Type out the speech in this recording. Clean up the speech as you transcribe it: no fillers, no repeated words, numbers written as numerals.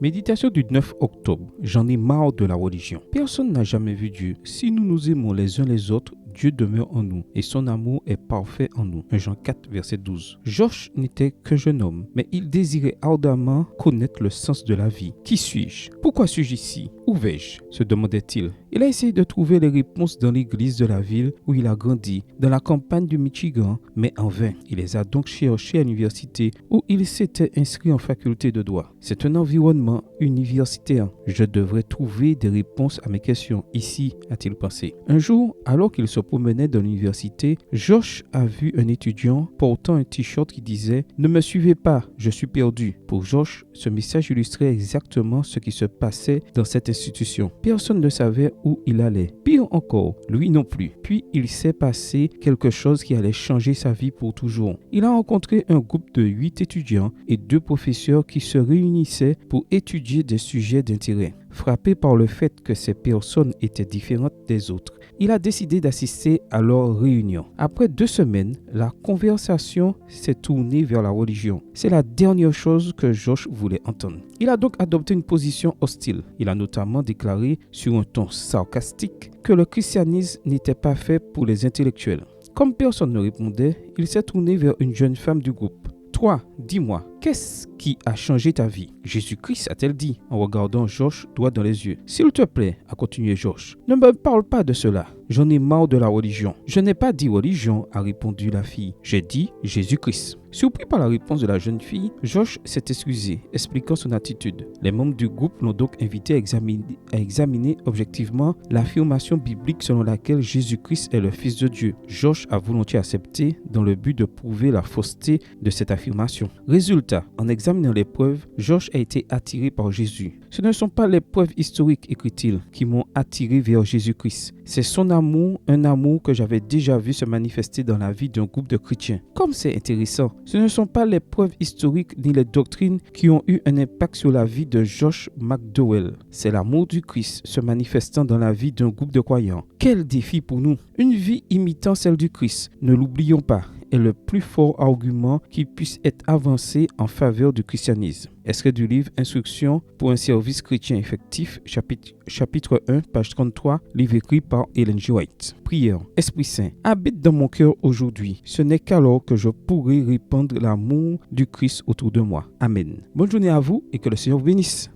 Méditation du 9 octobre. J'en ai marre de la religion. Personne n'a jamais vu Dieu. Si nous nous aimons les uns les autres, Dieu demeure en nous et son amour est parfait en nous. 1 Jean 4, verset 12. Josh n'était qu'un jeune homme, mais il désirait ardemment connaître le sens de la vie. Qui suis-je? Pourquoi suis-je ici? Où vais-je? Se demandait-il. Il a essayé de trouver les réponses dans l'église de la ville où il a grandi, dans la campagne du Michigan, mais en vain. Il les a donc cherchés à l'université où il s'était inscrit en faculté de droit. C'est un environnement universitaire. Je devrais trouver des réponses à mes questions ici, a-t-il pensé. Un jour, alors qu'il se promenait dans l'université, Josh a vu un étudiant portant un t-shirt qui disait « Ne me suivez pas, je suis perdu ». Pour Josh, ce message illustrait exactement ce qui se passait dans cette institution. Personne ne savait où il allait. Pire encore, lui non plus. Puis il s'est passé quelque chose qui allait changer sa vie pour toujours. Il a rencontré un groupe de 8 étudiants et 2 professeurs qui se réunissaient pour étudier des sujets d'intérêt. Frappé par le fait que ces personnes étaient différentes des autres, il a décidé d'assister à leur réunion. Après 2 semaines, la conversation s'est tournée vers la religion. C'est la dernière chose que Josh voulait entendre. Il a donc adopté une position hostile. Il a notamment déclaré sur un ton sarcastique que le christianisme n'était pas fait pour les intellectuels. Comme personne ne répondait, il s'est tourné vers une jeune femme du groupe. « Toi, dis-moi, qu'est-ce qui a changé ta vie ?» « Jésus-Christ, a-t-elle dit, en regardant Josh droit dans les yeux. « S'il te plaît, » a continué Josh, « ne me parle pas de cela. J'en ai marre de la religion. »« Je n'ai pas dit religion, » a répondu la fille. « J'ai dit Jésus-Christ. » Surpris par la réponse de la jeune fille, Josh s'est excusé, expliquant son attitude. Les membres du groupe l'ont donc invité à examiner objectivement l'affirmation biblique selon laquelle Jésus-Christ est le Fils de Dieu. Josh a volontiers accepté dans le but de prouver la fausseté de cette affirmation. Résultat, en examinant les preuves, Josh a été attiré par Jésus. Ce ne sont pas les preuves historiques, écrit-il, qui m'ont attiré vers Jésus-Christ. C'est son amour, un amour que j'avais déjà vu se manifester dans la vie d'un groupe de chrétiens. Comme c'est intéressant, ce ne sont pas les preuves historiques ni les doctrines qui ont eu un impact sur la vie de Josh McDowell. C'est l'amour du Christ se manifestant dans la vie d'un groupe de croyants. Quel défi pour nous! Une vie imitant celle du Christ, ne l'oublions pas, est le plus fort argument qui puisse être avancé en faveur du christianisme. Extrait du livre Instructions pour un service chrétien effectif, chapitre 1, page 33, livre écrit par Ellen G. White. Prière. Esprit Saint, habite dans mon cœur aujourd'hui. Ce n'est qu'alors que je pourrai répandre l'amour du Christ autour de moi. Amen. Bonne journée à vous et que le Seigneur vous bénisse.